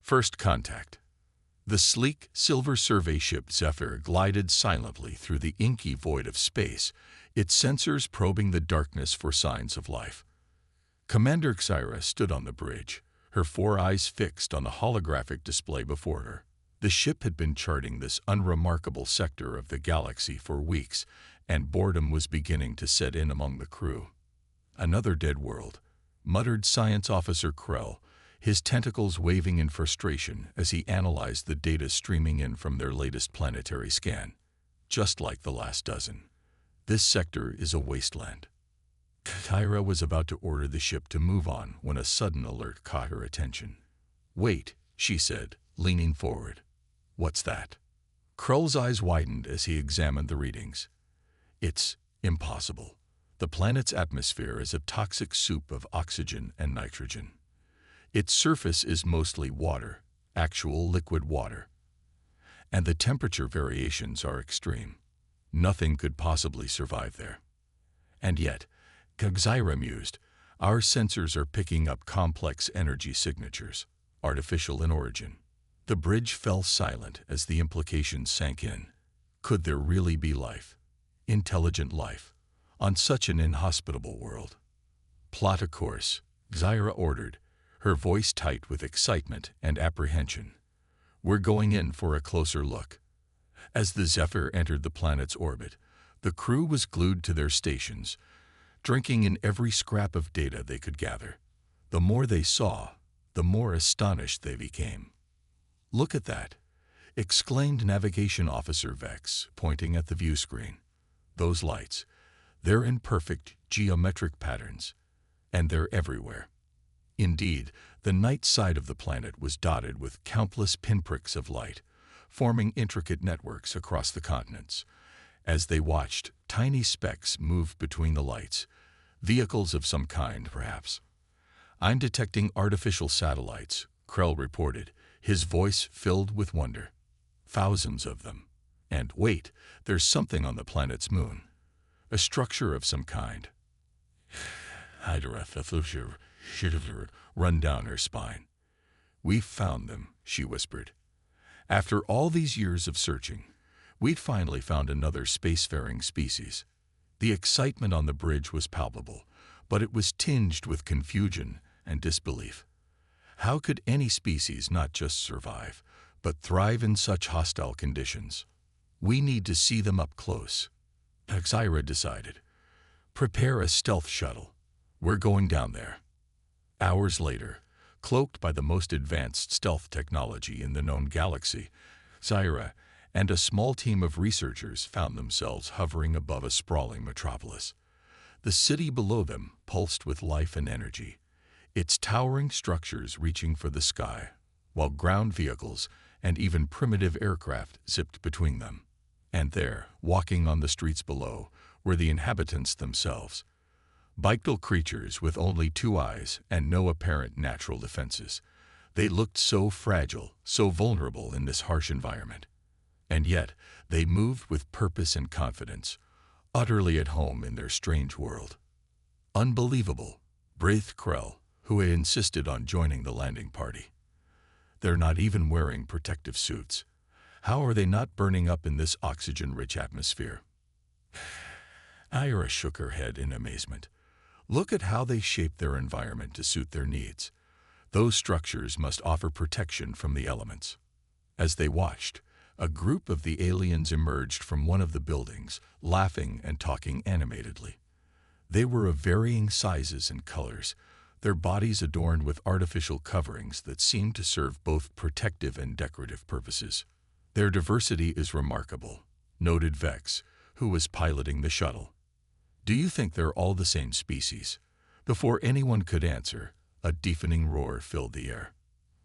First contact. The sleek, silver survey ship Zephyr glided silently through the inky void of space, its sensors probing the darkness for signs of life. Commander Xyra stood on the bridge, her 4 eyes fixed on the holographic display before her. The ship had been charting this unremarkable sector of the galaxy for weeks, and boredom was beginning to set in among the crew. "Another dead world," muttered Science Officer Krell, his tentacles waving in frustration as he analyzed the data streaming in from their latest planetary scan. "Just like the last dozen. This sector is a wasteland." Kyra was about to order the ship to move on when a sudden alert caught her attention. "Wait," she said, leaning forward. "What's that?" Krull's eyes widened as he examined the readings. "It's impossible. The planet's atmosphere is a toxic soup of oxygen and nitrogen. Its surface is mostly water, actual liquid water. And the temperature variations are extreme. Nothing could possibly survive there. And yet," Kagzyra mused, "our sensors are picking up complex energy signatures, artificial in origin." The bridge fell silent as the implications sank in. Could there really be life, intelligent life, on such an inhospitable world? "Plot a course," Xyra ordered, her voice tight with excitement and apprehension. "We're going in for a closer look." As the Zephyr entered the planet's orbit, the crew was glued to their stations, drinking in every scrap of data they could gather. The more they saw, the more astonished they became. "Look at that," exclaimed Navigation Officer Vex, pointing at the view screen. "Those lights, they're in perfect geometric patterns, and they're everywhere." Indeed, the night side of the planet was dotted with countless pinpricks of light, forming intricate networks across the continents. As they watched, tiny specks moved between the lights, vehicles of some kind, perhaps. "I'm detecting artificial satellites," Krell reported, his voice filled with wonder. "Thousands of them. And wait, there's something on the planet's moon. A structure of some kind." Hydra run down her spine. "We've found them," she whispered. "After all these years of searching, we'd finally found another spacefaring species." The excitement on the bridge was palpable, but it was tinged with confusion and disbelief. How could any species not just survive, but thrive in such hostile conditions? "We need to see them up close," Xyra decided. "Prepare a stealth shuttle. We're going down there." Hours later, cloaked by the most advanced stealth technology in the known galaxy, Xyra and a small team of researchers found themselves hovering above a sprawling metropolis. The city below them pulsed with life and energy, its towering structures reaching for the sky, while ground vehicles and even primitive aircraft zipped between them. And there, walking on the streets below, were the inhabitants themselves. Bipedal creatures with only 2 eyes and no apparent natural defenses. They looked so fragile, so vulnerable in this harsh environment. And yet, they moved with purpose and confidence, utterly at home in their strange world. "Unbelievable," breathed Krell, who had insisted on joining the landing party. "They're not even wearing protective suits. How are they not burning up in this oxygen-rich atmosphere?" Ira shook her head in amazement. "Look at how they shape their environment to suit their needs. Those structures must offer protection from the elements." As they watched, a group of the aliens emerged from one of the buildings, laughing and talking animatedly. They were of varying sizes and colors, their bodies adorned with artificial coverings that seemed to serve both protective and decorative purposes. "Their diversity is remarkable," noted Vex, who was piloting the shuttle. "Do you think they're all the same species?" Before anyone could answer, a deafening roar filled the air.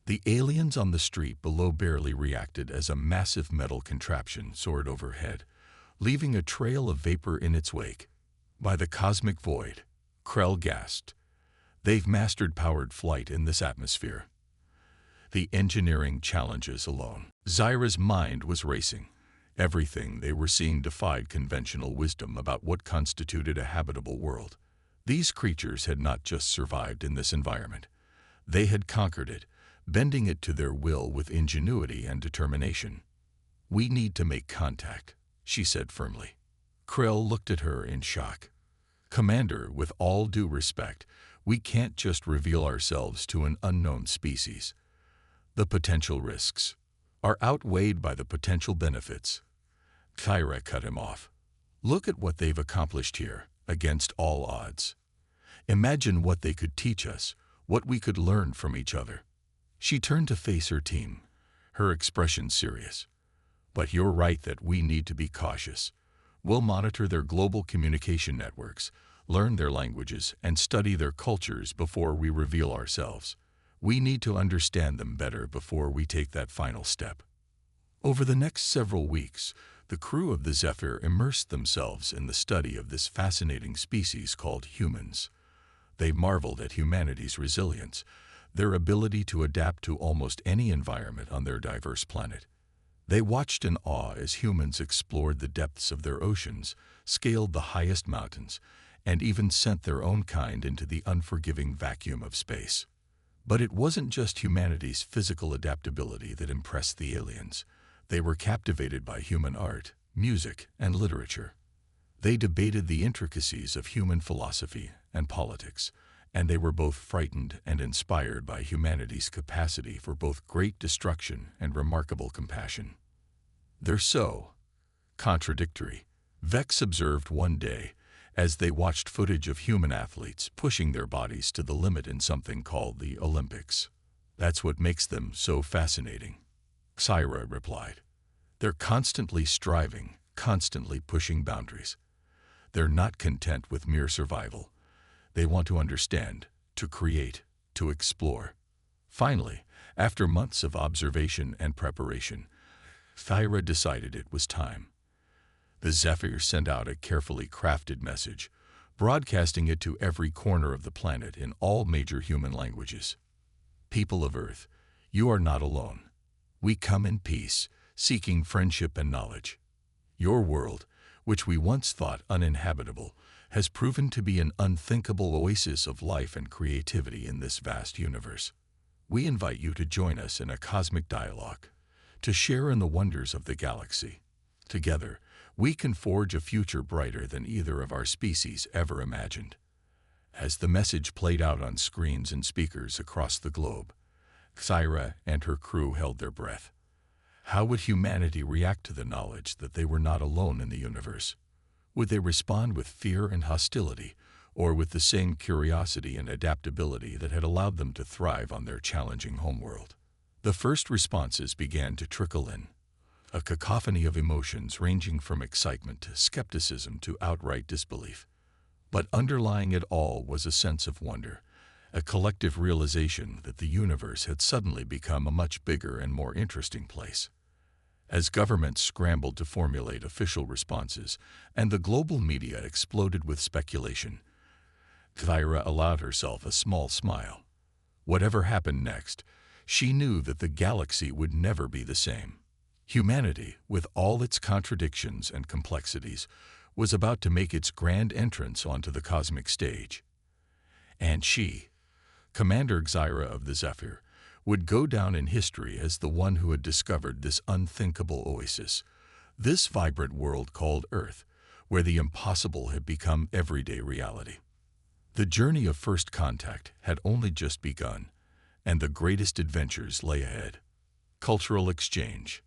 The aliens on the street below barely reacted as a massive metal contraption soared overhead, leaving a trail of vapor in its wake. "By the cosmic void," Krell gasped. "They've mastered powered flight in this atmosphere." The engineering challenges alone. Xyra's mind was racing. Everything they were seeing defied conventional wisdom about what constituted a habitable world. These creatures had not just survived in this environment. They had conquered it, bending it to their will with ingenuity and determination. "We need to make contact," she said firmly. Krell looked at her in shock. "Commander, with all due respect, we can't just reveal ourselves to an unknown species. The potential risks are outweighed by the potential benefits." Kyra cut him off. "Look at what they've accomplished here, against all odds. Imagine what they could teach us, what we could learn from each other." She turned to face her team, her expression serious. "But you're right that we need to be cautious. We'll monitor their global communication networks, learn their languages, and study their cultures before we reveal ourselves. We need to understand them better before we take that final step." Over the next several weeks, the crew of the Zephyr immersed themselves in the study of this fascinating species called humans. They marveled at humanity's resilience, their ability to adapt to almost any environment on their diverse planet. They watched in awe as humans explored the depths of their oceans, scaled the highest mountains, and even sent their own kind into the unforgiving vacuum of space. But it wasn't just humanity's physical adaptability that impressed the aliens. They were captivated by human art, music, and literature. They debated the intricacies of human philosophy and politics, and they were both frightened and inspired by humanity's capacity for both great destruction and remarkable compassion. "They're so contradictory," Vex observed one day as they watched footage of human athletes pushing their bodies to the limit in something called the Olympics. "That's what makes them so fascinating," Kyra replied. "They're constantly striving, constantly pushing boundaries. They're not content with mere survival. They want to understand, to create, to explore." Finally, after months of observation and preparation, Kyra decided it was time. The Zephyr sent out a carefully crafted message, broadcasting it to every corner of the planet in all major human languages. "People of Earth, you are not alone. We come in peace, seeking friendship and knowledge. Your world, which we once thought uninhabitable, has proven to be an unthinkable oasis of life and creativity in this vast universe. We invite you to join us in a cosmic dialogue, to share in the wonders of the galaxy. Together, we can forge a future brighter than either of our species ever imagined." As the message played out on screens and speakers across the globe, Kyra and her crew held their breath. How would humanity react to the knowledge that they were not alone in the universe? Would they respond with fear and hostility, or with the same curiosity and adaptability that had allowed them to thrive on their challenging homeworld? The first responses began to trickle in, a cacophony of emotions ranging from excitement to skepticism to outright disbelief. But underlying it all was a sense of wonder, a collective realization that the universe had suddenly become a much bigger and more interesting place. As governments scrambled to formulate official responses and the global media exploded with speculation, Kyra allowed herself a small smile. Whatever happened next, she knew that the galaxy would never be the same. Humanity, with all its contradictions and complexities, was about to make its grand entrance onto the cosmic stage. And she, Commander Xyra of the Zephyr, would go down in history as the one who had discovered this unthinkable oasis, this vibrant world called Earth, where the impossible had become everyday reality. The journey of first contact had only just begun, and the greatest adventures lay ahead. Cultural exchange.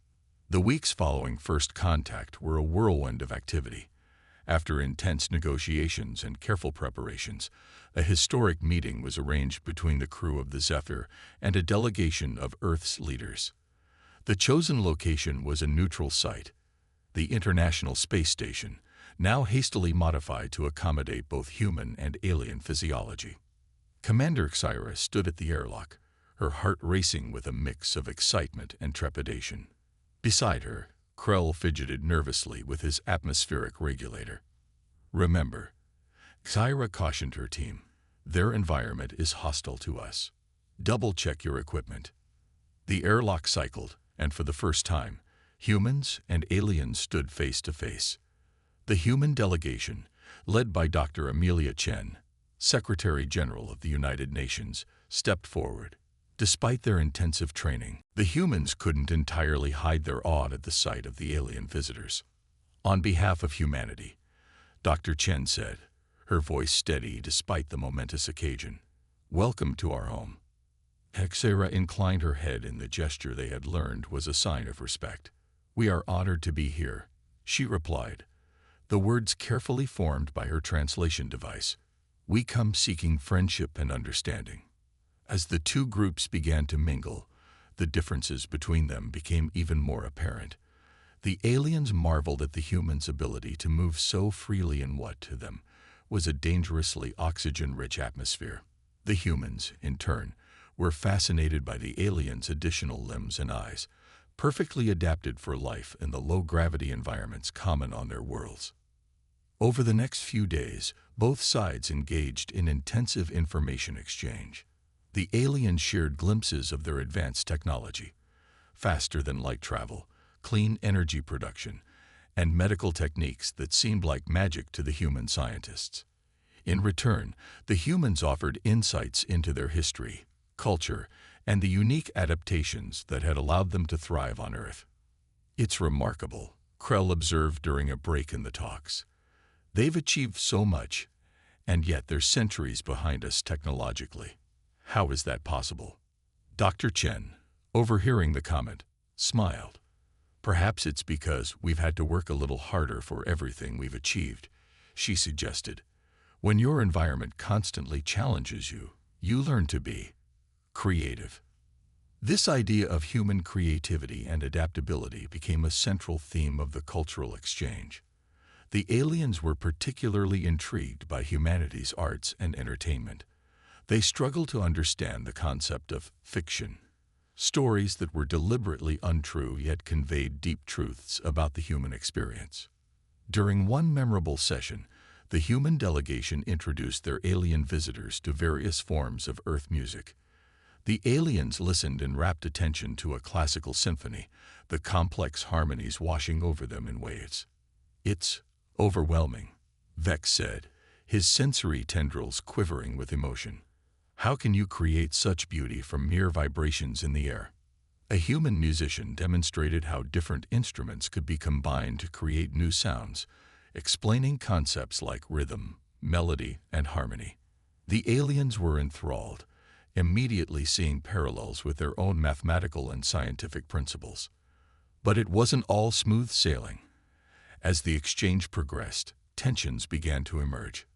The weeks following first contact were a whirlwind of activity. After intense negotiations and careful preparations, a historic meeting was arranged between the crew of the Zephyr and a delegation of Earth's leaders. The chosen location was a neutral site, the International Space Station, now hastily modified to accommodate both human and alien physiology. Commander Xyra stood at the airlock, her heart racing with a mix of excitement and trepidation. Beside her, Krell fidgeted nervously with his atmospheric regulator. "Remember," Xyra cautioned her team, "their environment is hostile to us. Double-check your equipment." The airlock cycled, and for the first time, humans and aliens stood face to face. The human delegation, led by Dr. Amelia Chen, Secretary General of the United Nations, stepped forward. Despite their intensive training, the humans couldn't entirely hide their awe at the sight of the alien visitors. On behalf of humanity, Dr. Chen said, her voice steady despite the momentous occasion, "Welcome to our home." Hexera inclined her head in the gesture they had learned was a sign of respect. "We are honored to be here," she replied, the words carefully formed by her translation device. "We come seeking friendship and understanding." As the two groups began to mingle, the differences between them became even more apparent. The aliens marveled at the humans' ability to move so freely in what, to them, was a dangerously oxygen-rich atmosphere. The humans, in turn, were fascinated by the aliens' additional limbs and eyes, perfectly adapted for life in the low-gravity environments common on their worlds. Over the next few days, both sides engaged in intensive information exchange. The aliens shared glimpses of their advanced technology, faster-than-light travel, clean energy production, and medical techniques that seemed like magic to the human scientists. In return, the humans offered insights into their history, culture, and the unique adaptations that had allowed them to thrive on Earth. "It's remarkable," Krell observed during a break in the talks. "They've achieved so much, and yet they're centuries behind us technologically. How is that possible?" Dr. Chen, overhearing the comment, smiled. "Perhaps it's because we've had to work a little harder for everything we've achieved," she suggested. "When your environment constantly challenges you, you learn to be creative." This idea of human creativity and adaptability became a central theme of the cultural exchange. The aliens were particularly intrigued by humanity's arts and entertainment. They struggled to understand the concept of fiction, stories that were deliberately untrue yet conveyed deep truths about the human experience. During one memorable session, the human delegation introduced their alien visitors to various forms of Earth music. The aliens listened in rapt attention to a classical symphony, the complex harmonies washing over them in waves. "It's overwhelming," Vex said, his sensory tendrils quivering with emotion. "How can you create such beauty from mere vibrations in the air?" A human musician demonstrated how different instruments could be combined to create new sounds, explaining concepts like rhythm, melody, and harmony. The aliens were enthralled, immediately seeing parallels with their own mathematical and scientific principles. But it wasn't all smooth sailing. As the exchange progressed, tensions began to emerge.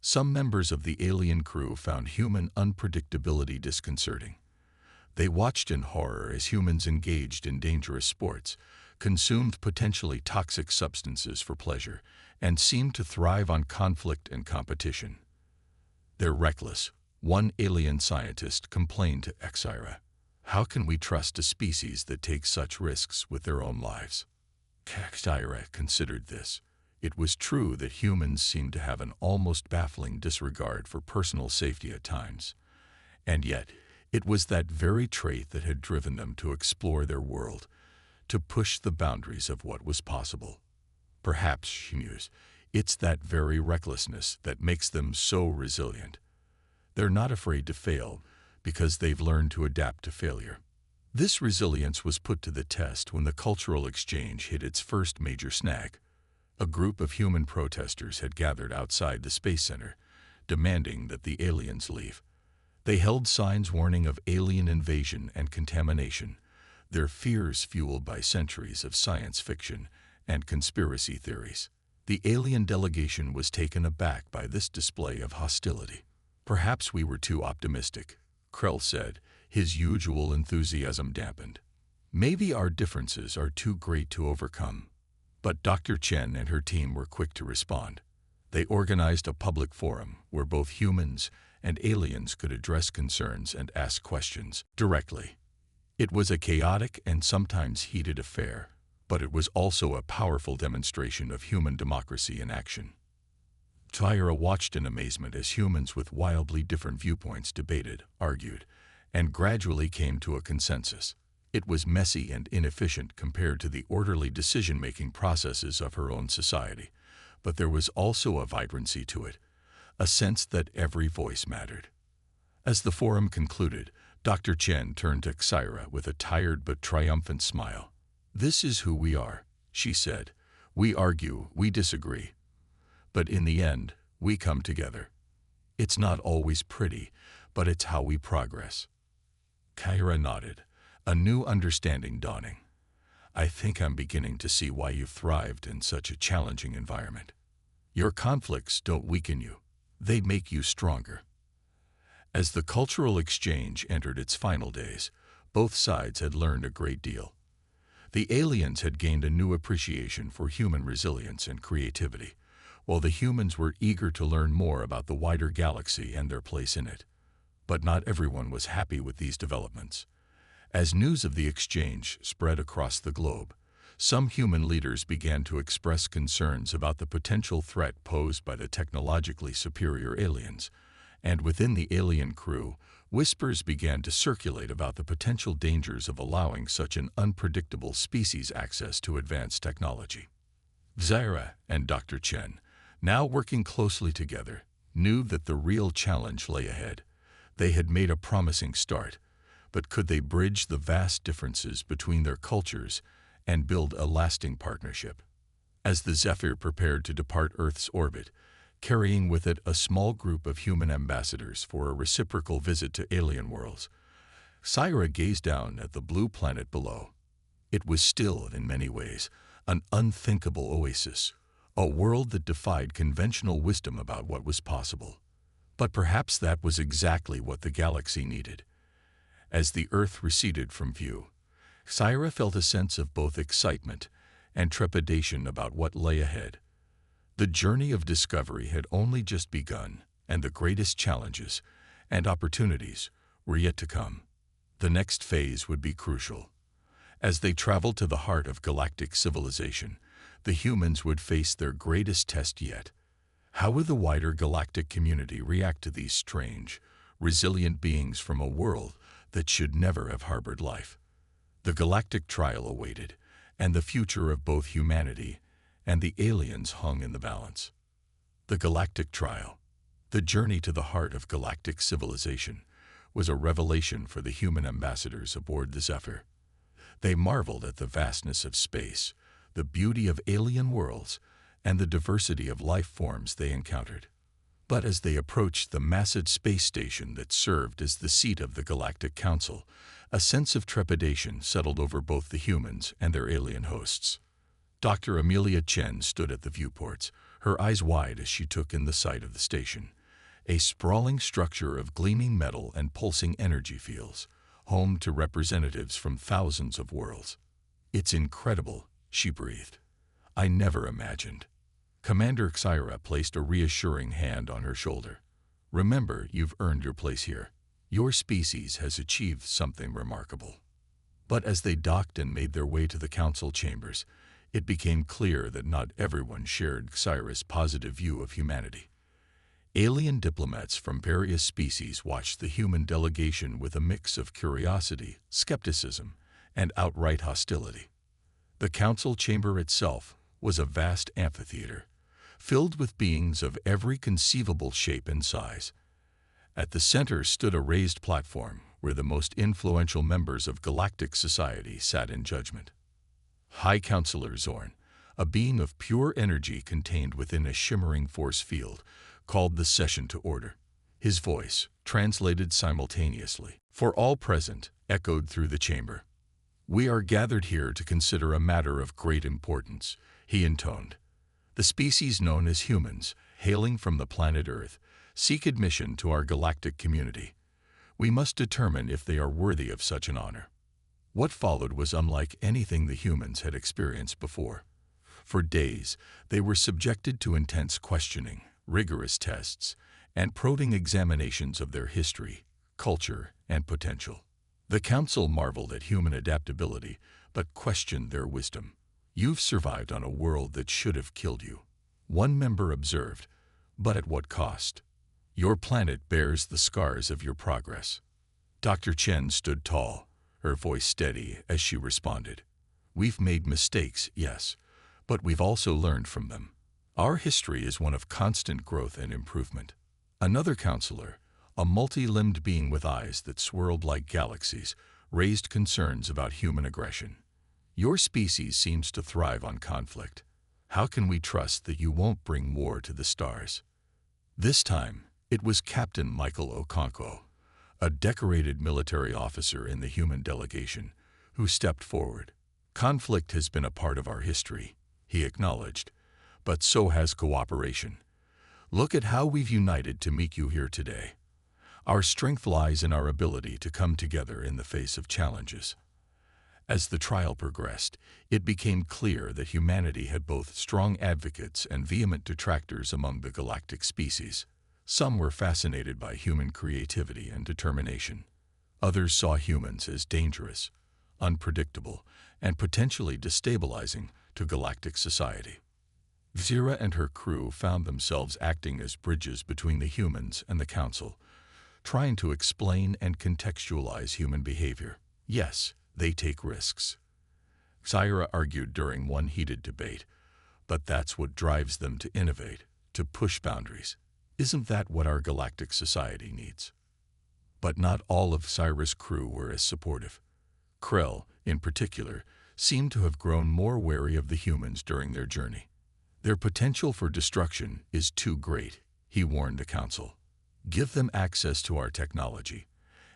Some members of the alien crew found human unpredictability disconcerting. They watched in horror as humans engaged in dangerous sports, consumed potentially toxic substances for pleasure, and seemed to thrive on conflict and competition. "They're reckless," one alien scientist complained to Exira. "How can we trust a species that takes such risks with their own lives?" Exira considered this. It was true that humans seemed to have an almost baffling disregard for personal safety at times. And yet, it was that very trait that had driven them to explore their world, to push the boundaries of what was possible. Perhaps, she mused, it's that very recklessness that makes them so resilient. They're not afraid to fail because they've learned to adapt to failure. This resilience was put to the test when the cultural exchange hit its first major snag. A group of human protesters had gathered outside the Space Center, demanding that the aliens leave. They held signs warning of alien invasion and contamination, their fears fueled by centuries of science fiction and conspiracy theories. The alien delegation was taken aback by this display of hostility. "Perhaps we were too optimistic," Krell said, his usual enthusiasm dampened. "Maybe our differences are too great to overcome." But Dr. Chen and her team were quick to respond. They organized a public forum where both humans and aliens could address concerns and ask questions directly. It was a chaotic and sometimes heated affair, but it was also a powerful demonstration of human democracy in action. Tyra watched in amazement as humans with wildly different viewpoints debated, argued, and gradually came to a consensus. It was messy and inefficient compared to the orderly decision-making processes of her own society, but there was also a vibrancy to it, a sense that every voice mattered. As the forum concluded, Dr. Chen turned to Xyra with a tired but triumphant smile. "This is who we are," she said. "We argue, we disagree. But in the end, we come together. It's not always pretty, but it's how we progress." Kyra nodded, a new understanding dawning. "I think I'm beginning to see why you've thrived in such a challenging environment. Your conflicts don't weaken you. They make you stronger." As the cultural exchange entered its final days, both sides had learned a great deal. The aliens had gained a new appreciation for human resilience and creativity, while the humans were eager to learn more about the wider galaxy and their place in it. But not everyone was happy with these developments. As news of the exchange spread across the globe, some human leaders began to express concerns about the potential threat posed by the technologically superior aliens, and within the alien crew, whispers began to circulate about the potential dangers of allowing such an unpredictable species access to advanced technology. Xyra and Dr. Chen, now working closely together, knew that the real challenge lay ahead. They had made a promising start, but could they bridge the vast differences between their cultures and build a lasting partnership? As the Zephyr prepared to depart Earth's orbit, carrying with it a small group of human ambassadors for a reciprocal visit to alien worlds, Xyra gazed down at the blue planet below. It was still, in many ways, an unthinkable oasis, a world that defied conventional wisdom about what was possible. But perhaps that was exactly what the galaxy needed. As the Earth receded from view, Xyra felt a sense of both excitement and trepidation about what lay ahead. The journey of discovery had only just begun, and the greatest challenges and opportunities were yet to come. The next phase would be crucial. As they traveled to the heart of galactic civilization, the humans would face their greatest test yet. How would the wider galactic community react to these strange, resilient beings from a world that should never have harbored life? The galactic trial awaited, and the future of both humanity and the aliens hung in the balance. The galactic trial, the journey to the heart of galactic civilization, was a revelation for the human ambassadors aboard the Zephyr. They marveled at the vastness of space, the beauty of alien worlds, and the diversity of life forms they encountered. But as they approached the massive space station that served as the seat of the Galactic Council, a sense of trepidation settled over both the humans and their alien hosts. Dr. Amelia Chen stood at the viewports, her eyes wide as she took in the sight of the station, a sprawling structure of gleaming metal and pulsing energy fields, home to representatives from thousands of worlds. "It's incredible," she breathed. "I never imagined." Commander Xyra placed a reassuring hand on her shoulder. "Remember, you've earned your place here. Your species has achieved something remarkable." But as they docked and made their way to the council chambers, it became clear that not everyone shared Xyra's positive view of humanity. Alien diplomats from various species watched the human delegation with a mix of curiosity, skepticism, and outright hostility. The council chamber itself was a vast amphitheater, filled with beings of every conceivable shape and size. At the center stood a raised platform where the most influential members of galactic society sat in judgment. High Counselor Zorn, a being of pure energy contained within a shimmering force field, called the session to order. His voice, translated simultaneously for all present, echoed through the chamber. "We are gathered here to consider a matter of great importance," he intoned. "The species known as humans, hailing from the planet Earth, seek admission to our galactic community. We must determine if they are worthy of such an honor." What followed was unlike anything the humans had experienced before. For days, they were subjected to intense questioning, rigorous tests, and probing examinations of their history, culture, and potential. The council marveled at human adaptability, but questioned their wisdom. "You've survived on a world that should have killed you," one member observed, "but at what cost? Your planet bears the scars of your progress." Dr. Chen stood tall, her voice steady as she responded. "We've made mistakes, yes, but we've also learned from them. Our history is one of constant growth and improvement." Another counselor, a multi-limbed being with eyes that swirled like galaxies, raised concerns about human aggression. Your species seems to thrive on conflict. How can we trust that you won't bring war to the stars? This time, it was Captain Michael Okonkwo, a decorated military officer in the human delegation, who stepped forward. Conflict has been a part of our history, he acknowledged, but so has cooperation. Look at how we've united to meet you here today. Our strength lies in our ability to come together in the face of challenges. As the trial progressed, it became clear that humanity had both strong advocates and vehement detractors among the galactic species. Some were fascinated by human creativity and determination. Others saw humans as dangerous, unpredictable, and potentially destabilizing to galactic society. Zira and her crew found themselves acting as bridges between the humans and the Council, trying to explain and contextualize human behavior. Yes, they take risks, Zira argued during one heated debate, but that's what drives them to innovate, to push boundaries. Isn't that what our galactic society needs? But not all of Zira's crew were as supportive. Krell, in particular, seemed to have grown more wary of the humans during their journey. Their potential for destruction is too great, he warned the Council. Give them access to our technology,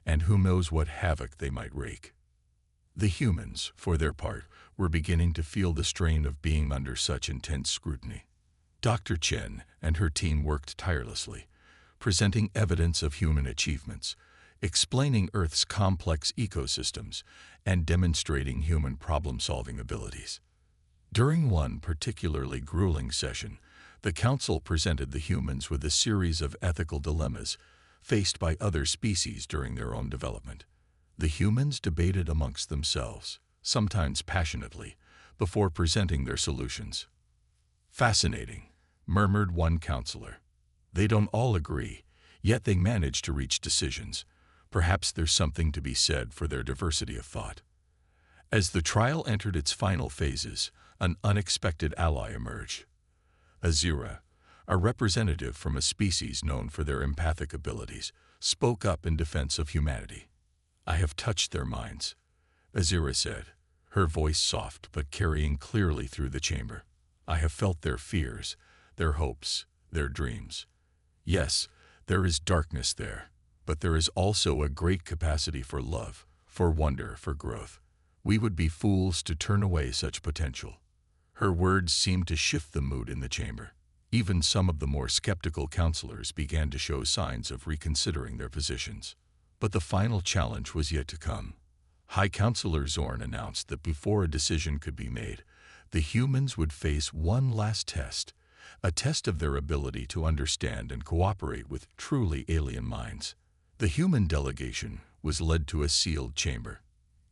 and who knows what havoc they might wreak. The humans, for their part, were beginning to feel the strain of being under such intense scrutiny. Dr. Chen and her team worked tirelessly, presenting evidence of human achievements, explaining Earth's complex ecosystems, and demonstrating human problem-solving abilities. During one particularly grueling session, the Council presented the humans with a series of ethical dilemmas faced by other species during their own development. The humans debated amongst themselves, sometimes passionately, before presenting their solutions. Fascinating, murmured one counselor. They don't all agree, yet they manage to reach decisions. Perhaps there's something to be said for their diversity of thought. As the trial entered its final phases, an unexpected ally emerged. Azira, a representative from a species known for their empathic abilities, spoke up in defense of humanity. I have touched their minds, Azira said, her voice soft but carrying clearly through the chamber. I have felt their fears, their hopes, their dreams. Yes, there is darkness there, but there is also a great capacity for love, for wonder, for growth. We would be fools to turn away such potential. Her words seemed to shift the mood in the chamber. Even some of the more skeptical counselors began to show signs of reconsidering their positions. But the final challenge was yet to come. High Counselor Zorn announced that before a decision could be made, the humans would face one last test, a test of their ability to understand and cooperate with truly alien minds. The human delegation was led to a sealed chamber.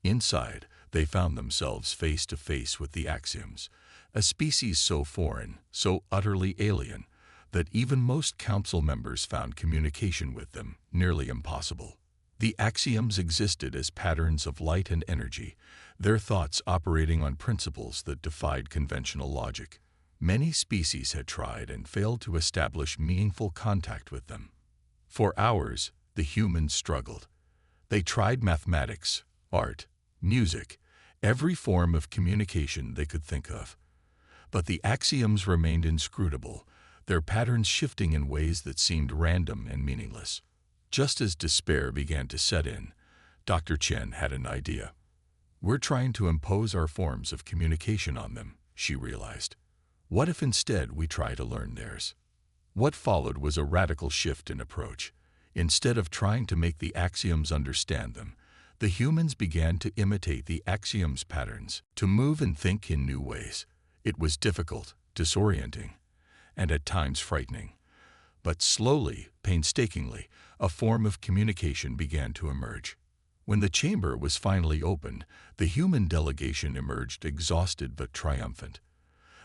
Inside, they found themselves face to face with the Axioms, a species so foreign, so utterly alien, that even most council members found communication with them nearly impossible. The Axioms existed as patterns of light and energy, their thoughts operating on principles that defied conventional logic. Many species had tried and failed to establish meaningful contact with them. For hours, the humans struggled. They tried mathematics, art, music, every form of communication they could think of. But the Axioms remained inscrutable, their patterns shifting in ways that seemed random and meaningless. Just as despair began to set in, Dr. Chen had an idea. We're trying to impose our forms of communication on them, she realized. What if instead we try to learn theirs? What followed was a radical shift in approach. Instead of trying to make the Axioms understand them, the humans began to imitate the Axioms' patterns, to move and think in new ways. It was difficult, disorienting, and at times frightening. But slowly, painstakingly, a form of communication began to emerge. When the chamber was finally opened, the human delegation emerged exhausted but triumphant.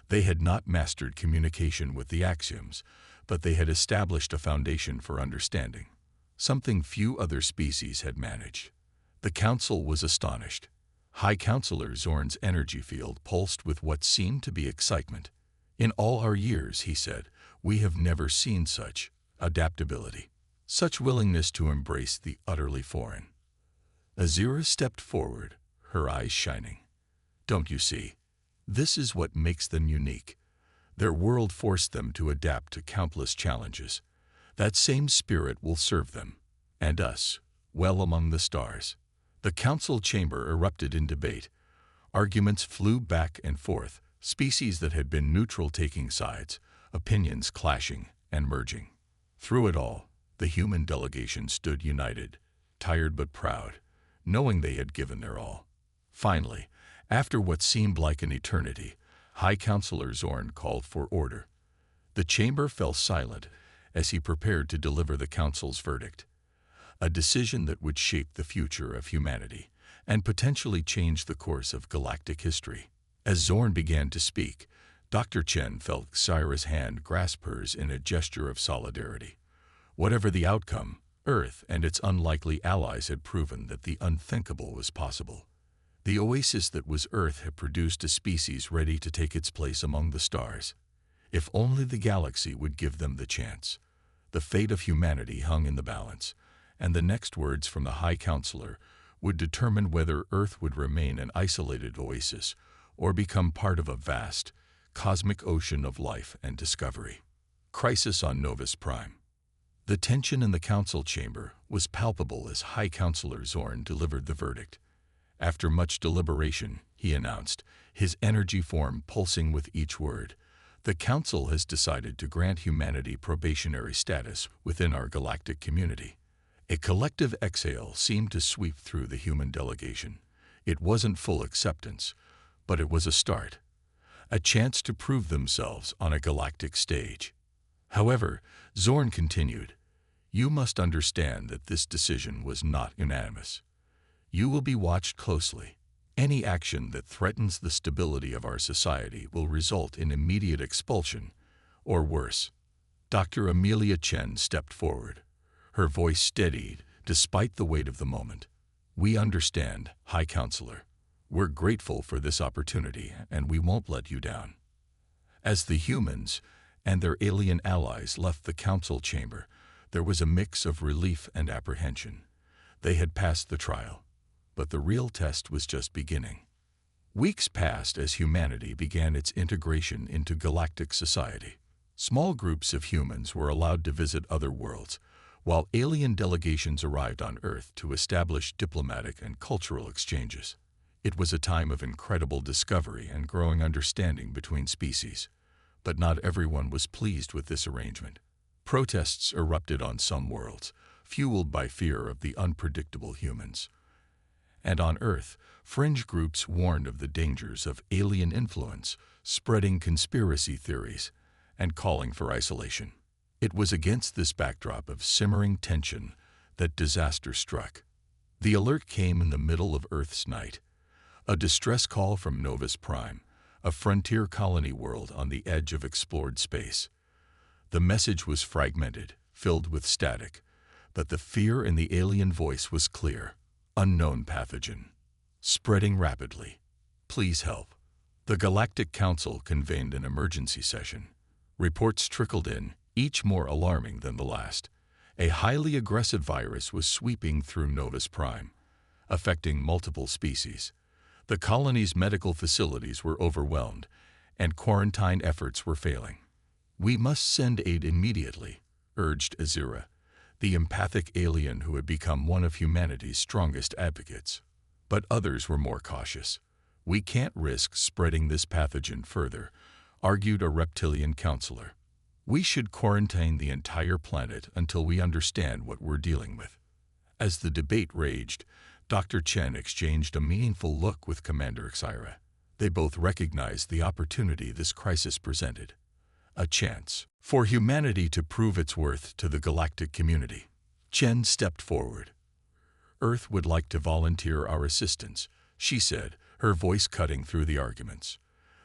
They had not mastered communication with the Axioms, but they had established a foundation for understanding, something few other species had managed. The Council was astonished. High Counselor Zorn's energy field pulsed with what seemed to be excitement. In all our years, he said, we have never seen such adaptability. Such willingness to embrace the utterly foreign. Azura stepped forward, her eyes shining. Don't you see? This is what makes them unique. Their world forced them to adapt to countless challenges. That same spirit will serve them, and us, well among the stars. The council chamber erupted in debate. Arguments flew back and forth, species that had been neutral taking sides, opinions clashing and merging. Through it all, the human delegation stood united, tired but proud, knowing they had given their all. Finally, after what seemed like an eternity, High Counselor Zorn called for order. The chamber fell silent as he prepared to deliver the council's verdict, a decision that would shape the future of humanity and potentially change the course of galactic history. As Zorn began to speak, Dr. Chen felt Xyra's hand grasp hers in a gesture of solidarity. Whatever the outcome, Earth and its unlikely allies had proven that the unthinkable was possible. The oasis that was Earth had produced a species ready to take its place among the stars. If only the galaxy would give them the chance. The fate of humanity hung in the balance, and the next words from the High Counselor would determine whether Earth would remain an isolated oasis or become part of a vast, cosmic ocean of life and discovery. Crisis on Novus Prime. The tension in the council chamber was palpable as High Counselor Zorn delivered the verdict. After much deliberation, he announced, his energy form pulsing with each word, "The Council has decided to grant humanity probationary status within our galactic community." A collective exhale seemed to sweep through the human delegation. It wasn't full acceptance, but it was a start, a chance to prove themselves on a galactic stage. However, Zorn continued, "You must understand that this decision was not unanimous. You will be watched closely. Any action that threatens the stability of our society will result in immediate expulsion, or worse." Dr. Amelia Chen stepped forward. Her voice steadied despite the weight of the moment. "We understand, High Counselor. We're grateful for this opportunity, and we won't let you down." As the humans and their alien allies left the council chamber, there was a mix of relief and apprehension. They had passed the trial, but the real test was just beginning. Weeks passed as humanity began its integration into galactic society. Small groups of humans were allowed to visit other worlds, while alien delegations arrived on Earth to establish diplomatic and cultural exchanges. It was a time of incredible discovery and growing understanding between species, but not everyone was pleased with this arrangement. Protests erupted on some worlds, fueled by fear of the unpredictable humans. And on Earth, fringe groups warned of the dangers of alien influence, spreading conspiracy theories and calling for isolation. It was against this backdrop of simmering tension that disaster struck. The alert came in the middle of Earth's night. A distress call from Novus Prime, a frontier colony world on the edge of explored space. The message was fragmented, filled with static, but the fear in the alien voice was clear. Unknown pathogen. Spreading rapidly. Please help. The Galactic Council convened an emergency session. Reports trickled in, each more alarming than the last. A highly aggressive virus was sweeping through Novus Prime, affecting multiple species. The colony's medical facilities were overwhelmed, and quarantine efforts were failing. "We must send aid immediately," urged Azura, the empathic alien who had become one of humanity's strongest advocates. But others were more cautious. "We can't risk spreading this pathogen further," argued a reptilian counselor. "We should quarantine the entire planet until we understand what we're dealing with." As the debate raged, Dr. Chen exchanged a meaningful look with Commander Xyra. They both recognized the opportunity this crisis presented. A chance for humanity to prove its worth to the galactic community. Chen stepped forward. "Earth would like to volunteer our assistance," she said, her voice cutting through the arguments.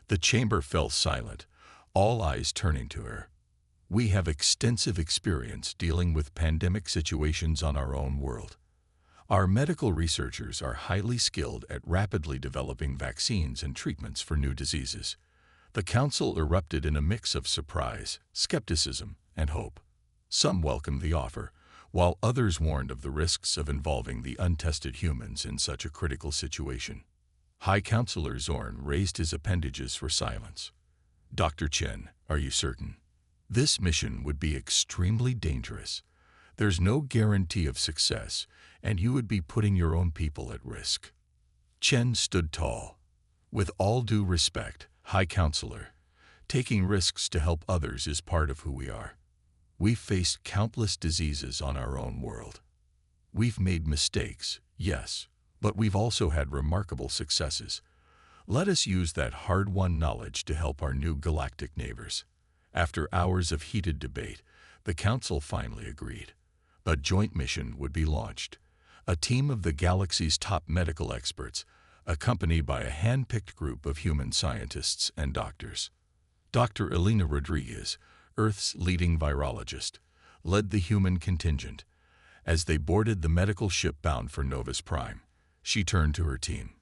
The chamber fell silent, all eyes turning to her. "We have extensive experience dealing with pandemic situations on our own world. Our medical researchers are highly skilled at rapidly developing vaccines and treatments for new diseases." The council erupted in a mix of surprise, skepticism, and hope. Some welcomed the offer, while others warned of the risks of involving the untested humans in such a critical situation. High Counselor Zorn raised his appendages for silence. "Dr. Chen, are you certain? This mission would be extremely dangerous. There's no guarantee of success, and you would be putting your own people at risk." Chen stood tall. "With all due respect, High Counselor, taking risks to help others is part of who we are. We've faced countless diseases on our own world. We've made mistakes, yes, but we've also had remarkable successes. Let us use that hard-won knowledge to help our new galactic neighbors." After hours of heated debate, the Council finally agreed. A joint mission would be launched. A team of the galaxy's top medical experts, accompanied by a hand-picked group of human scientists and doctors. Dr. Elena Rodriguez, Earth's leading virologist, led the human contingent. As they boarded the medical ship bound for Novus Prime, she turned to her team.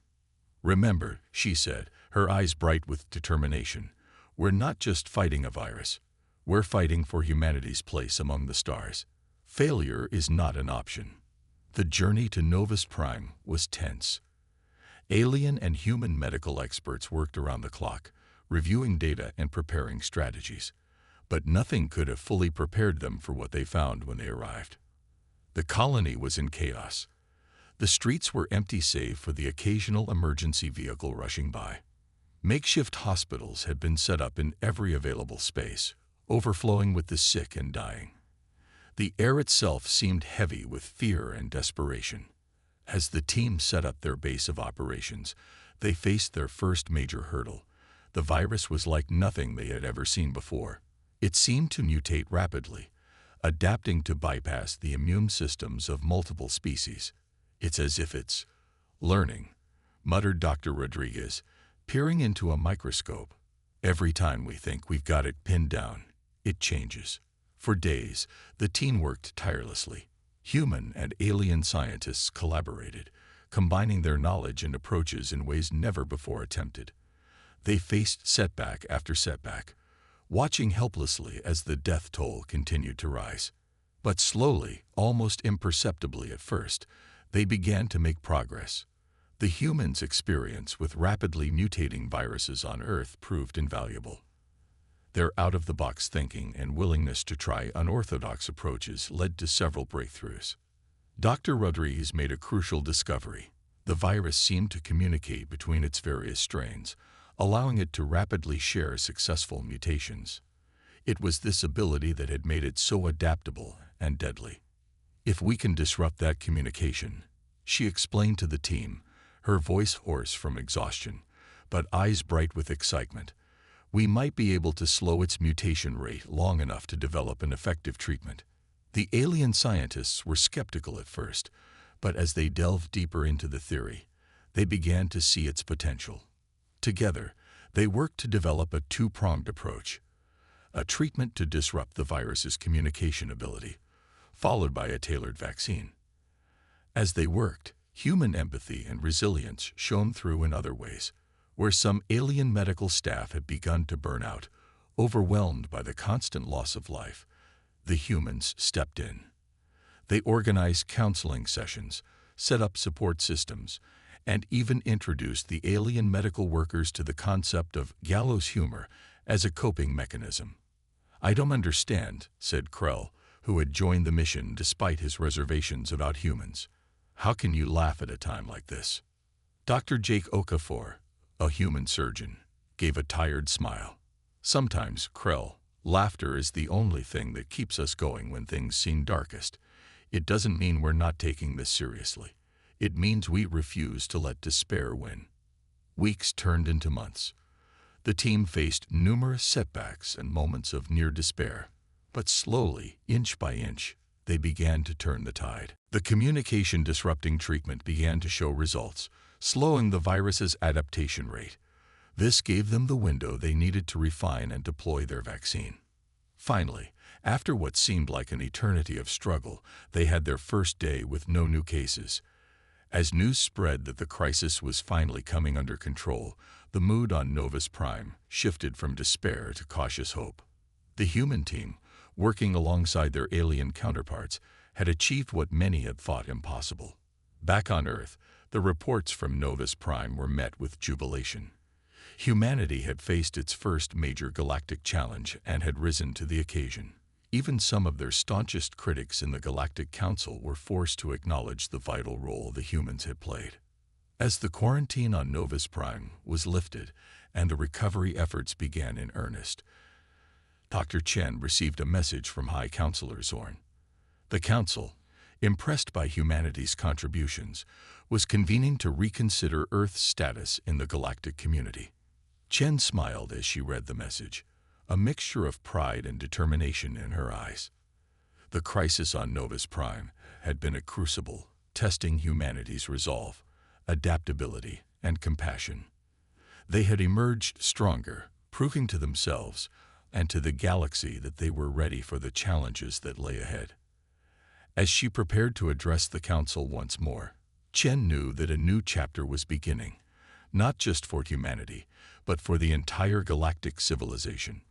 "Remember," she said, her eyes bright with determination, "we're not just fighting a virus. We're fighting for humanity's place among the stars. Failure is not an option." The journey to Novus Prime was tense. Alien and human medical experts worked around the clock, reviewing data and preparing strategies. But nothing could have fully prepared them for what they found when they arrived. The colony was in chaos. The streets were empty save for the occasional emergency vehicle rushing by. Makeshift hospitals had been set up in every available space, overflowing with the sick and dying. The air itself seemed heavy with fear and desperation. As the team set up their base of operations, they faced their first major hurdle. The virus was like nothing they had ever seen before. It seemed to mutate rapidly, adapting to bypass the immune systems of multiple species. "It's as if it's learning," muttered Dr. Rodriguez, peering into a microscope. "Every time we think we've got it pinned down, it changes." For days, the team worked tirelessly. Human and alien scientists collaborated, combining their knowledge and approaches in ways never before attempted. They faced setback after setback, watching helplessly as the death toll continued to rise. But slowly, almost imperceptibly at first, they began to make progress. The humans' experience with rapidly mutating viruses on Earth proved invaluable. Their out-of-the-box thinking and willingness to try unorthodox approaches led to several breakthroughs. Dr. Rodriguez made a crucial discovery. The virus seemed to communicate between its various strains, allowing it to rapidly share successful mutations. It was this ability that had made it so adaptable and deadly. "If we can disrupt that communication," she explained to the team, her voice hoarse from exhaustion, but eyes bright with excitement, "we might be able to slow its mutation rate long enough to develop an effective treatment." The alien scientists were skeptical at first, but as they delved deeper into the theory, they began to see its potential. Together, they worked to develop a two-pronged approach: a treatment to disrupt the virus's communication ability, followed by a tailored vaccine. As they worked, human empathy and resilience shone through in other ways. Where some alien medical staff had begun to burn out, overwhelmed by the constant loss of life, the humans stepped in. They organized counseling sessions, set up support systems, and even introduced the alien medical workers to the concept of gallows humor as a coping mechanism. "I don't understand," said Krell, who had joined the mission despite his reservations about humans. "How can you laugh at a time like this?" Dr. Jake Okafor, a human surgeon, gave a tired smile. "Sometimes, Krell, laughter is the only thing that keeps us going when things seem darkest. It doesn't mean we're not taking this seriously. It means we refuse to let despair win." Weeks turned into months. The team faced numerous setbacks and moments of near despair, but slowly, inch by inch, they began to turn the tide. The communication-disrupting treatment began to show results, slowing the virus's adaptation rate. This gave them the window they needed to refine and deploy their vaccine. Finally, after what seemed like an eternity of struggle, they had their first day with no new cases. As news spread that the crisis was finally coming under control, the mood on Novus Prime shifted from despair to cautious hope. The human team, working alongside their alien counterparts, had achieved what many had thought impossible. Back on Earth, the reports from Novus Prime were met with jubilation. Humanity had faced its first major galactic challenge and had risen to the occasion. Even some of their staunchest critics in the Galactic Council were forced to acknowledge the vital role the humans had played. As the quarantine on Novus Prime was lifted and the recovery efforts began in earnest, Dr. Chen received a message from High Counselor Zorn. The Council, impressed by humanity's contributions, was convening to reconsider Earth's status in the galactic community. Chen smiled as she read the message, a mixture of pride and determination in her eyes. The crisis on Novus Prime had been a crucible, testing humanity's resolve, adaptability, and compassion. They had emerged stronger, proving to themselves and to the galaxy that they were ready for the challenges that lay ahead. As she prepared to address the Council once more, Chen knew that a new chapter was beginning, not just for humanity, but for the entire galactic civilization.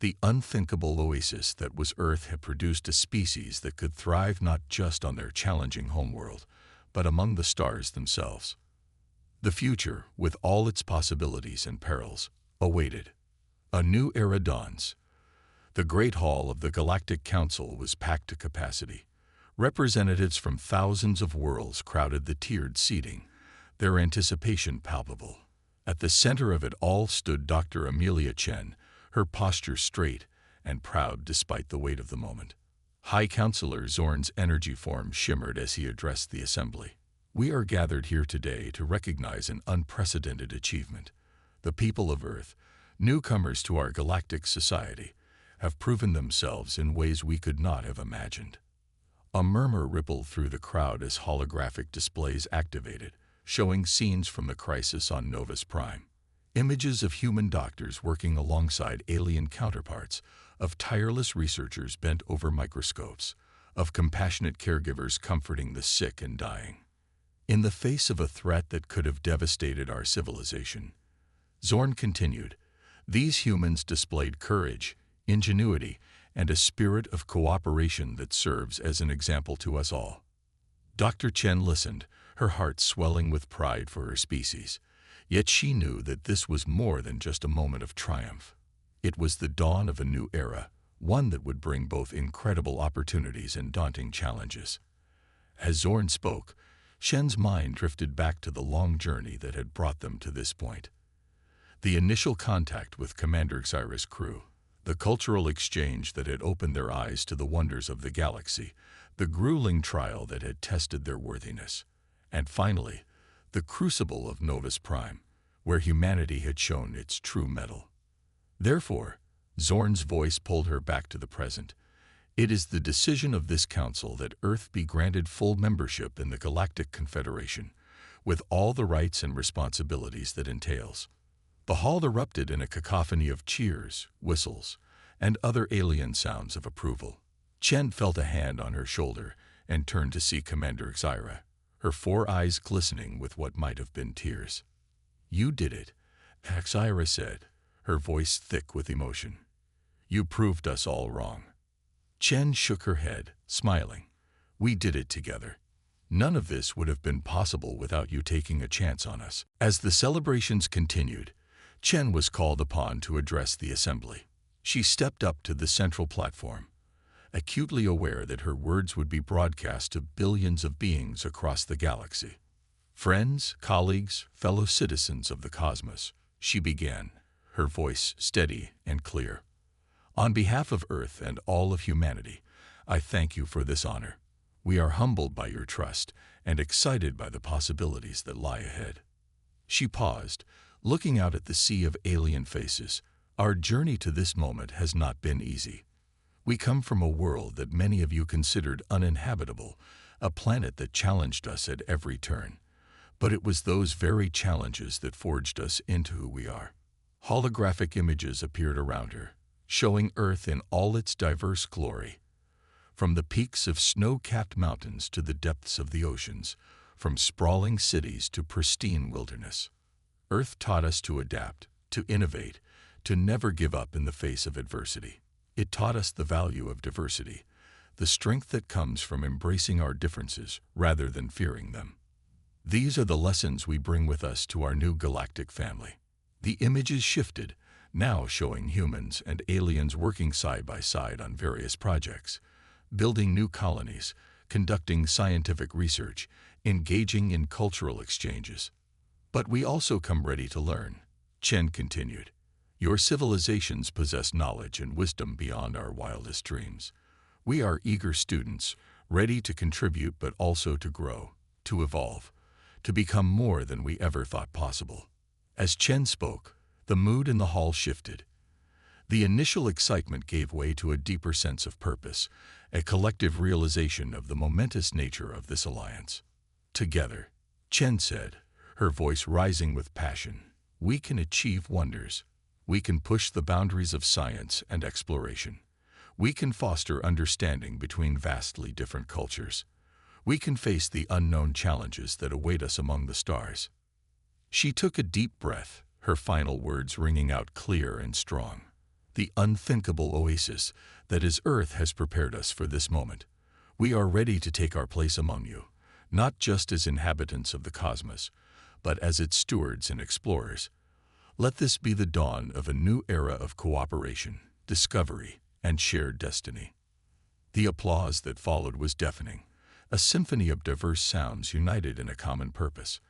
The unthinkable oasis that was Earth had produced a species that could thrive not just on their challenging homeworld, but among the stars themselves. The future, with all its possibilities and perils, awaited. A new era dawns. The Great Hall of the Galactic Council was packed to capacity. Representatives from thousands of worlds crowded the tiered seating, their anticipation palpable. At the center of it all stood Dr. Amelia Chen, her posture straight and proud despite the weight of the moment. High Counselor Zorn's energy form shimmered as he addressed the assembly. We are gathered here today to recognize an unprecedented achievement. The people of Earth, newcomers to our galactic society, have proven themselves in ways we could not have imagined. A murmur rippled through the crowd as holographic displays activated, showing scenes from the crisis on Novus Prime. Images of human doctors working alongside alien counterparts, of tireless researchers bent over microscopes, of compassionate caregivers comforting the sick and dying. In the face of a threat that could have devastated our civilization, Zorn continued, these humans displayed courage, ingenuity, and a spirit of cooperation that serves as an example to us all. Dr. Chen listened, her heart swelling with pride for her species. Yet she knew that this was more than just a moment of triumph. It was the dawn of a new era, one that would bring both incredible opportunities and daunting challenges. As Zorn spoke, Shen's mind drifted back to the long journey that had brought them to this point. The initial contact with Commander Xira's crew, the cultural exchange that had opened their eyes to the wonders of the galaxy, the grueling trial that had tested their worthiness, and finally, the crucible of Novus Prime, where humanity had shown its true mettle. Therefore, Zorn's voice pulled her back to the present. It is the decision of this council that Earth be granted full membership in the Galactic Confederation, with all the rights and responsibilities that entails. The hall erupted in a cacophony of cheers, whistles, and other alien sounds of approval. Chen felt a hand on her shoulder and turned to see Commander Xira, her 4 eyes glistening with what might have been tears. You did it, Xira said, her voice thick with emotion. You proved us all wrong. Chen shook her head, smiling. We did it together. None of this would have been possible without you taking a chance on us. As the celebrations continued, Chen was called upon to address the assembly. She stepped up to the central platform, acutely aware that her words would be broadcast to billions of beings across the galaxy. Friends, colleagues, fellow citizens of the cosmos, she began, her voice steady and clear. On behalf of Earth and all of humanity, I thank you for this honor. We are humbled by your trust and excited by the possibilities that lie ahead. She paused, looking out at the sea of alien faces. Our journey to this moment has not been easy. We come from a world that many of you considered uninhabitable, a planet that challenged us at every turn. But it was those very challenges that forged us into who we are. Holographic images appeared around her, showing Earth in all its diverse glory. From the peaks of snow-capped mountains to the depths of the oceans, from sprawling cities to pristine wilderness. Earth taught us to adapt, to innovate, to never give up in the face of adversity. It taught us the value of diversity, the strength that comes from embracing our differences rather than fearing them. These are the lessons we bring with us to our new galactic family. The images shifted, now showing humans and aliens working side by side on various projects, building new colonies, conducting scientific research, engaging in cultural exchanges. But we also come ready to learn, Chen continued. Your civilizations possess knowledge and wisdom beyond our wildest dreams. We are eager students, ready to contribute but also to grow, to evolve, to become more than we ever thought possible. As Chen spoke, the mood in the hall shifted. The initial excitement gave way to a deeper sense of purpose, a collective realization of the momentous nature of this alliance. Together, Chen said, her voice rising with passion, we can achieve wonders. We can push the boundaries of science and exploration. We can foster understanding between vastly different cultures. We can face the unknown challenges that await us among the stars. She took a deep breath, her final words ringing out clear and strong. The unthinkable oasis that is Earth has prepared us for this moment. We are ready to take our place among you, not just as inhabitants of the cosmos, but as its stewards and explorers. Let this be the dawn of a new era of cooperation, discovery, and shared destiny. The applause that followed was deafening, a symphony of diverse sounds united in a common purpose.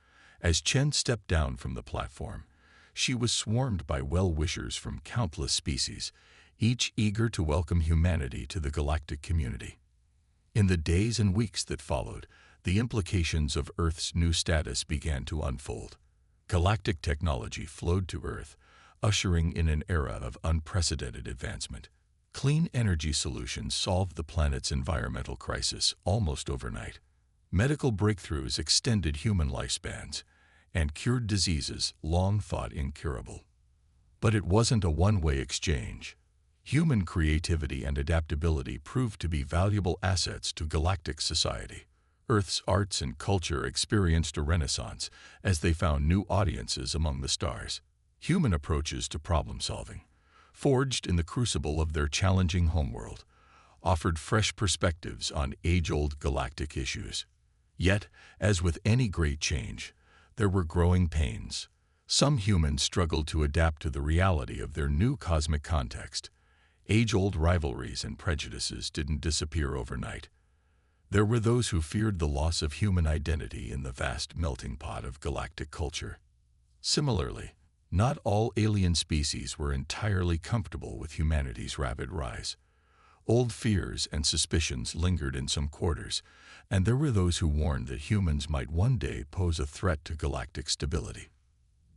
As Chen stepped down from the platform, she was swarmed by well-wishers from countless species, each eager to welcome humanity to the galactic community. In the days and weeks that followed, the implications of Earth's new status began to unfold. Galactic technology flowed to Earth, ushering in an era of unprecedented advancement. Clean energy solutions solved the planet's environmental crisis almost overnight. Medical breakthroughs extended human lifespans and cured diseases long thought incurable. But it wasn't a one-way exchange. Human creativity and adaptability proved to be valuable assets to galactic society. Earth's arts and culture experienced a renaissance as they found new audiences among the stars. Human approaches to problem-solving, forged in the crucible of their challenging homeworld, offered fresh perspectives on age-old galactic issues. Yet, as with any great change, there were growing pains. Some humans struggled to adapt to the reality of their new cosmic context. Age-old rivalries and prejudices didn't disappear overnight. There were those who feared the loss of human identity in the vast melting pot of galactic culture. Similarly, not all alien species were entirely comfortable with humanity's rapid rise. Old fears and suspicions lingered in some quarters, and there were those who warned that humans might one day pose a threat to galactic stability.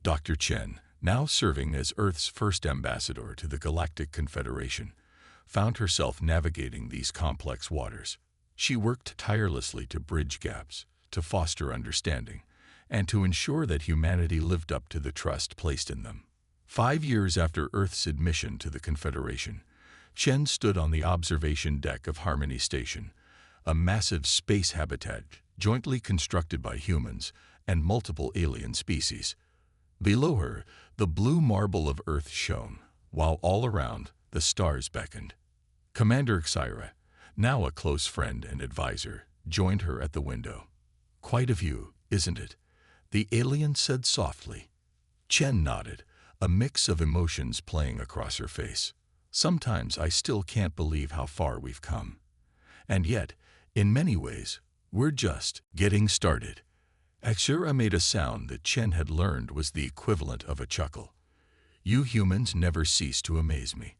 Dr. Chen, now serving as Earth's first ambassador to the Galactic Confederation, found herself navigating these complex waters. She worked tirelessly to bridge gaps, to foster understanding, and to ensure that humanity lived up to the trust placed in them. 5 years after Earth's admission to the Confederation, Chen stood on the observation deck of Harmony Station, a massive space habitat jointly constructed by humans and multiple alien species. Below her, the blue marble of Earth shone, while all around, the stars beckoned. Commander Xira, now a close friend and advisor, joined her at the window. "Quite a view, isn't it?" the alien said softly. Chen nodded, a mix of emotions playing across her face. "Sometimes I still can't believe how far we've come. And yet, in many ways, we're just getting started." Xira made a sound that Chen had learned was the equivalent of a chuckle. "You humans never cease to amaze me.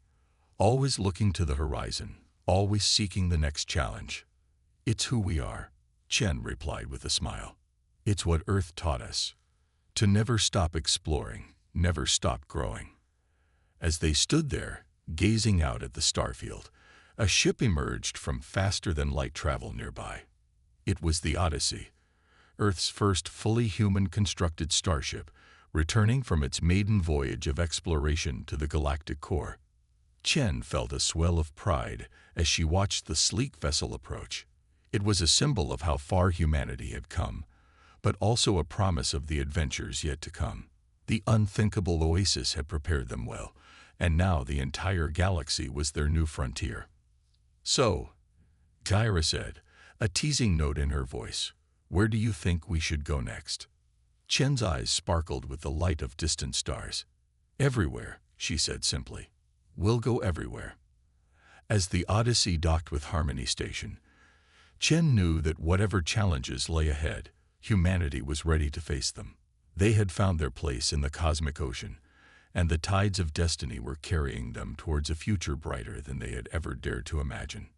Always looking to the horizon, always seeking the next challenge." "It's who we are," Chen replied with a smile. "It's what Earth taught us. To never stop exploring, never stop growing." As they stood there, gazing out at the starfield, a ship emerged from faster-than-light travel nearby. It was the Odyssey, Earth's first fully human-constructed starship, returning from its maiden voyage of exploration to the galactic core. Chen felt a swell of pride as she watched the sleek vessel approach. It was a symbol of how far humanity had come, but also a promise of the adventures yet to come. The unthinkable oasis had prepared them well, and now the entire galaxy was their new frontier. "So, Kyra said, a teasing note in her voice. Where do you think we should go next? Chen's eyes sparkled with the light of distant stars. Everywhere, she said simply. We'll go everywhere. As the Odyssey docked with Harmony Station, Chen knew that whatever challenges lay ahead, humanity was ready to face them. They had found their place in the cosmic ocean, and the tides of destiny were carrying them towards a future brighter than they had ever dared to imagine.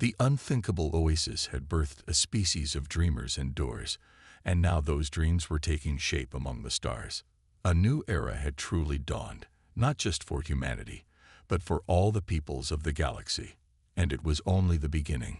The unthinkable oasis had birthed a species of dreamers and doers, and now those dreams were taking shape among the stars. A new era had truly dawned, not just for humanity, but for all the peoples of the galaxy. And it was only the beginning.